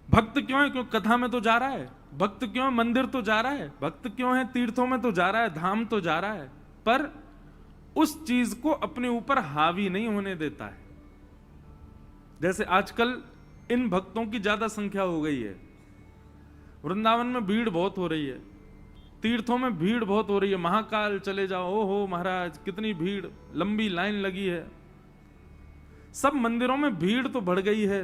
भक्त क्यों है? क्यों कथा में तो जा रहा है। भक्त क्यों है? मंदिर तो जा रहा है। भक्त क्यों है? तीर्थों में तो जा रहा है, धाम तो जा रहा है, पर उस चीज को अपने ऊपर हावी नहीं होने देता है। जैसे आजकल इन भक्तों की ज्यादा संख्या हो गई है, वृंदावन में भीड़ बहुत हो रही है, तीर्थों में भीड़ बहुत हो रही है, महाकाल चले जाओ, ओहो महाराज कितनी भीड़, लंबी लाइन लगी है। सब मंदिरों में भीड़ तो बढ़ गई है,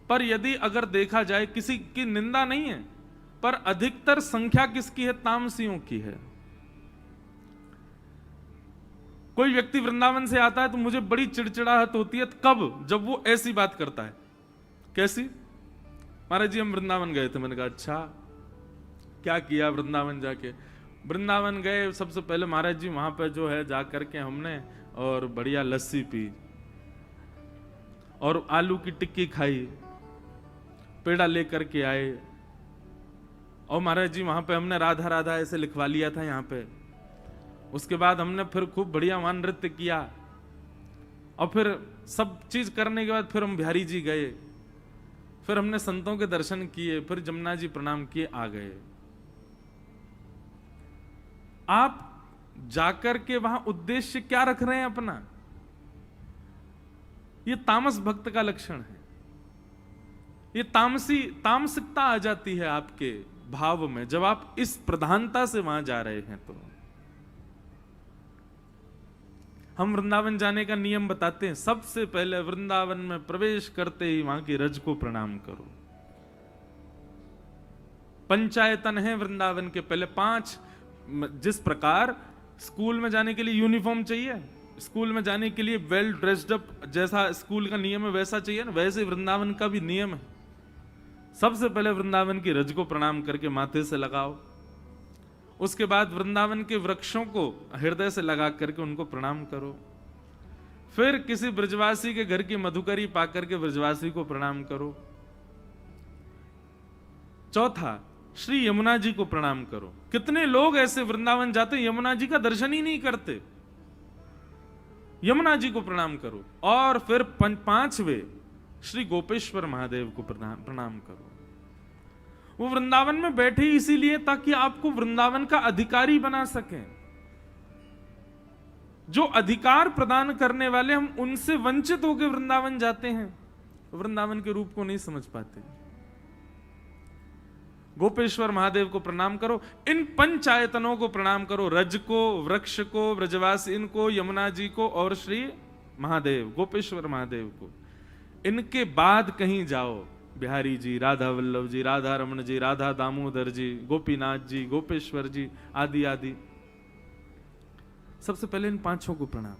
पर यदि अगर देखा जाए, किसी की निंदा नहीं है, पर अधिकतर संख्या किसकी है? तामसियों की है। कोई व्यक्ति वृंदावन से आता है तो मुझे बड़ी चिड़चिड़ाहट होती है। कब? जब वो ऐसी बात करता है। कैसी? महाराज जी हम वृंदावन गए थे। मैंने कहा अच्छा, क्या किया वृंदावन जाके? वृंदावन गए, सबसे पहले महाराज जी वहां पे जो है जा करके हमने और बढ़िया लस्सी पी और आलू की टिक्की खाई, पेड़ा लेकर के आए, और महाराज जी वहां पे हमने राधा राधा ऐसे लिखवा लिया था यहाँ पे। उसके बाद हमने फिर खूब बढ़िया वहां नृत्य किया, और फिर सब चीज करने के बाद फिर हम बिहारी जी गए, फिर हमने संतों के दर्शन किए, फिर जमुना जी प्रणाम किए, आ गए। आप जाकर के वहां उद्देश्य क्या रख रहे हैं अपना? ये तामस भक्त का लक्षण है। ये तामसिकता आ जाती है आपके भाव में जब आप इस प्रधानता से वहां जा रहे हैं। तो हम वृंदावन जाने का नियम बताते हैं। सबसे पहले वृंदावन में प्रवेश करते ही वहां की रज को प्रणाम करो। पंचायतन है वृंदावन के पहले 5। जिस प्रकार स्कूल में जाने के लिए यूनिफॉर्म चाहिए, स्कूल में जाने के लिए वेल ड्रेस्ड अप जैसा स्कूल का नियम है वैसा चाहिए ना, वैसे वृंदावन का भी नियम है। सबसे पहले वृंदावन की रज को प्रणाम करके माथे से लगाओ, उसके बाद वृंदावन के वृक्षों को हृदय से लगा करके उनको प्रणाम करो, फिर किसी ब्रजवासी के घर की मधुकरी पाकर के ब्रजवासी को प्रणाम करो। चौथा, श्री यमुना जी को प्रणाम करो। कितने लोग ऐसे वृंदावन जाते हैं यमुना जी का दर्शन ही नहीं करते। यमुना जी को प्रणाम करो, और फिर 5वें श्री गोपेश्वर महादेव को प्रणाम करो। वो वृंदावन में बैठे इसीलिए ताकि आपको वृंदावन का अधिकारी बना सकें। जो अधिकार प्रदान करने वाले, हम उनसे वंचित होकर वृंदावन जाते हैं, वृंदावन के रूप को नहीं समझ पाते। गोपेश्वर महादेव को प्रणाम करो, इन पंचायतनों को प्रणाम करो, रज को, वृक्ष को, ब्रजवासी इनको, यमुना जी को और श्री महादेव गोपेश्वर महादेव को। इनके बाद कहीं जाओ, बिहारी जी, राधा वल्लभ जी, राधा रमण जी, राधा दामोदर जी, गोपीनाथ जी, गोपेश्वर जी आदि आदि, सबसे पहले इन 5 को प्रणाम।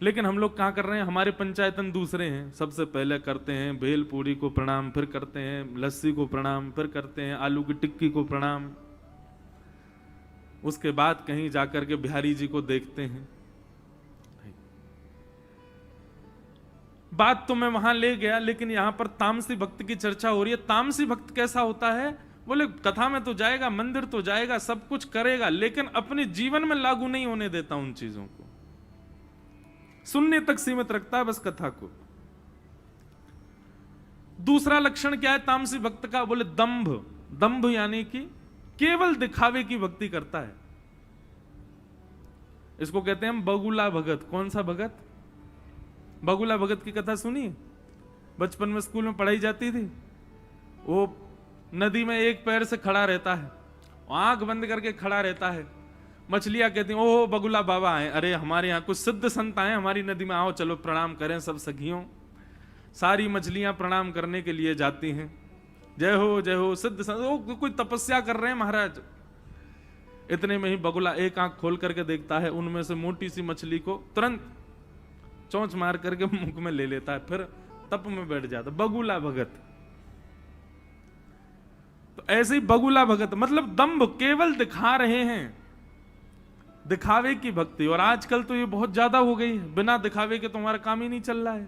लेकिन हम लोग क्या कर रहे हैं? हमारे पंचायतन दूसरे हैं। सबसे पहले करते हैं भेल पूरी को प्रणाम, फिर करते हैं लस्सी को प्रणाम, फिर करते हैं आलू की टिक्की को प्रणाम, उसके बाद कहीं जाकर के बिहारी जी को देखते हैं। बात तो मैं वहां ले गया, लेकिन यहां पर तामसी भक्त की चर्चा हो रही है। तामसी भक्त कैसा होता है? बोले कथा में तो जाएगा, मंदिर तो जाएगा, सब कुछ करेगा, लेकिन अपने जीवन में लागू नहीं होने देता उन चीजों को, सुनने तक सीमित रखता है बस कथा को। दूसरा लक्षण क्या है तामसी भक्त का? बोले दंभ। दंभ यानी कि केवल दिखावे की भक्ति करता है। इसको कहते हैं हम बगुला भगत। कौन सा भगत? बगुला भगत की कथा सुनी? बचपन में स्कूल में पढ़ाई जाती थी। वो नदी में एक पैर से खड़ा रहता है, आंख बंद करके खड़ा रहता है। मछलियां कहती हैं ओह बगुला बाबा आए, अरे हमारे यहाँ कुछ सिद्ध संत आए हमारी नदी में, आओ चलो प्रणाम करें सब सखियों। सारी मछलियां प्रणाम करने के लिए जाती हैं, जय हो सिद्ध संत। वो कोई तपस्या कर रहे हैं महाराज। इतने में ही बगुला एक आंख खोल करके देखता है, उनमें से मोटी सी मछली को तुरंत चोंच मार करके मुंह में ले लेता है, फिर तप में बैठ जाता। बगुला भगत। तो ऐसे ही बगुला भगत मतलब दंभ, केवल दिखा रहे हैं, दिखावे की भक्ति। और आजकल तो ये बहुत ज्यादा हो गई है, बिना दिखावे के तुम्हारा काम ही नहीं चल रहा है।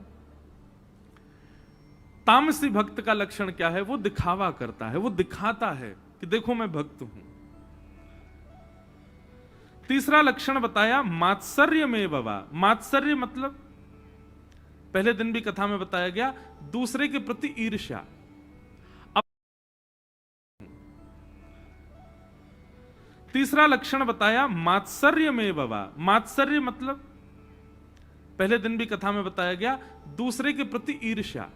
तामसी भक्त का लक्षण क्या है? वो दिखावा करता है, वो दिखाता है कि देखो मैं भक्त हूं। तीसरा लक्षण बताया मात्सर्य में बाबा। मात्सर्य मतलब पहले दिन भी कथा में बताया गया, दूसरे के प्रति ईर्ष्या। तीसरा लक्षण बताया मात्सर्य में बाबा। मात्सर्य मतलब पहले दिन भी कथा में बताया गया, दूसरे के प्रति ईर्ष्या।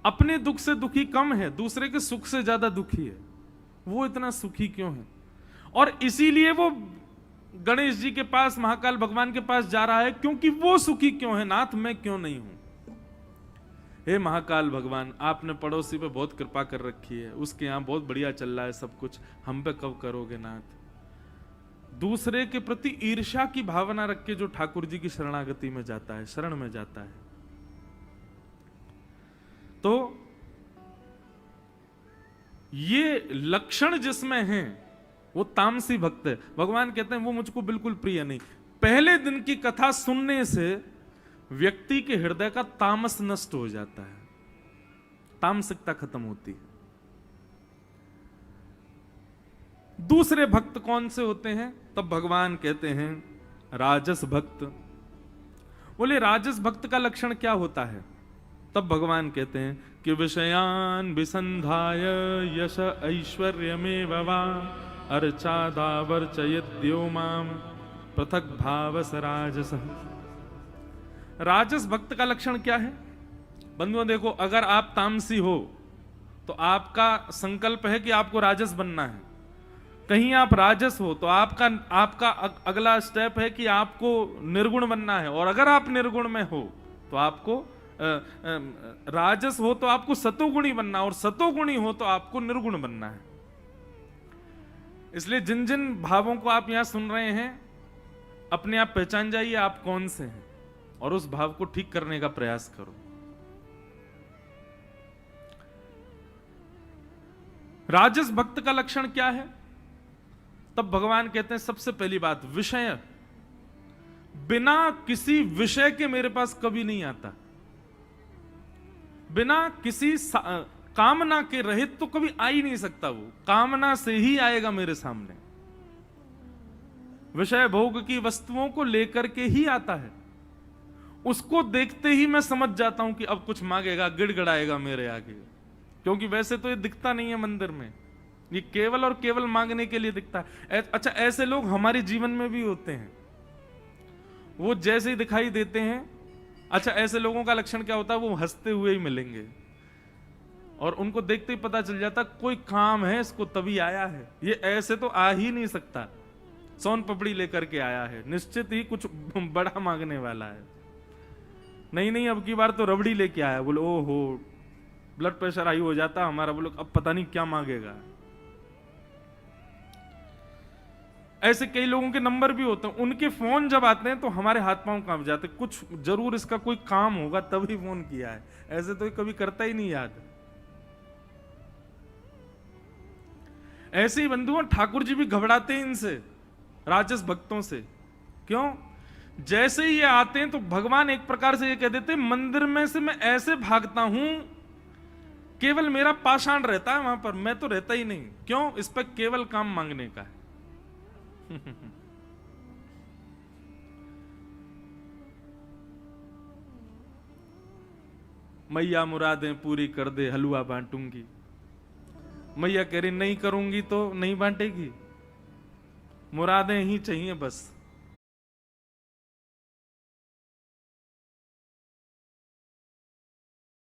अपने दुख से दुखी कम है, दूसरे के सुख से ज्यादा दुखी है। वो इतना सुखी क्यों है? और इसीलिए वो गणेश जी के पास, महाकाल भगवान के पास जा रहा है, क्योंकि वो सुखी क्यों है नाथ, मैं क्यों नहीं हूं। हे महाकाल भगवान, आपने पड़ोसी पे बहुत कृपा कर रखी है, उसके यहां बहुत बढ़िया चल रहा है सब कुछ, हम पे कब करोगे नाथ। दूसरे के प्रति ईर्ष्या की भावना रख के जो ठाकुर जी की शरणागति में जाता है, शरण में जाता है, तो ये लक्षण जिसमें है वो तामसी भक्त है। भगवान कहते हैं वो मुझको बिल्कुल प्रिय नहीं। पहले दिन की कथा सुनने से व्यक्ति के हृदय का तामस नष्ट हो जाता है, तामसिकता खत्म होती है। दूसरे भक्त कौन से होते हैं? तब भगवान कहते हैं राजस भक्त। बोले राजस भक्त का लक्षण क्या होता है? तब भगवान कहते हैं कि विषयान विसंधाय यश ऐश्वर्यमेव वा अर्चादावर्चयद्यो माम पृथक भावस राजस। राजस भक्त का लक्षण क्या है? बंधुओं देखो, अगर आप तामसी हो तो आपका संकल्प है कि आपको राजस बनना है। कहीं आप राजस हो तो आपका अगला स्टेप है कि आपको निर्गुण बनना है। और अगर आप निर्गुण में हो तो आपको राजस हो तो आपको सतोगुणी बनना, और सतोगुणी हो तो आपको निर्गुण बनना है। इसलिए जिन जिन भावों को आप यहां सुन रहे हैं, अपने आप पहचान जाइए आप कौन से हैं, और उस भाव को ठीक करने का प्रयास करो। राजस भक्त का लक्षण क्या है? तब भगवान कहते हैं सबसे पहली बात विषय, बिना किसी विषय के मेरे पास कभी नहीं आता, बिना किसी कामना के रहित तो कभी आ ही नहीं सकता। वो कामना से ही आएगा मेरे सामने, विषय भोग की वस्तुओं को लेकर के ही आता है। उसको देखते ही मैं समझ जाता हूं कि अब कुछ मांगेगा, गिड़गिड़ाएगा मेरे आगे, क्योंकि वैसे तो ये दिखता नहीं है मंदिर में, ये केवल और केवल मांगने के लिए दिखता है। अच्छा, ऐसे लोग हमारे जीवन में भी होते हैं, वो जैसे ही दिखाई देते हैं। अच्छा, ऐसे लोगों का लक्षण क्या होता है? वो हंसते हुए ही मिलेंगे, और उनको देखते ही पता चल जाता कोई काम है इसको तभी आया है, ये ऐसे तो आ ही नहीं सकता, सोन पपड़ी लेकर के आया है, निश्चित ही कुछ बड़ा मांगने वाला है। नहीं, अब की बार तो रबड़ी लेके आया। बोले ओहो, ब्लड प्रेशर हाई हो जाता हमारा, बोलो अब पता नहीं क्या मांगेगा। ऐसे कई लोगों के नंबर भी होते हैं, उनके फोन जब आते हैं तो हमारे हाथ पांव कांप जाते, कुछ जरूर इसका कोई काम होगा तभी फोन किया है, ऐसे तो कभी करता ही नहीं याद। ऐसे ही बंधुओं ठाकुर जी भी घबराते हैं इनसे, राजस भक्तों से। क्यों? जैसे ही ये आते हैं तो भगवान एक प्रकार से ये कह देते हैं मंदिर में से मैं ऐसे भागता हूं, केवल मेरा पाषाण रहता है वहां पर, मैं तो रहता ही नहीं। क्यों? इस पर केवल काम मांगने का है। मैया मुरादें पूरी कर दे, हलवा बांटूंगी। मैया कह रही नहीं करूंगी तो नहीं बांटेगी, मुरादें ही चाहिए बस।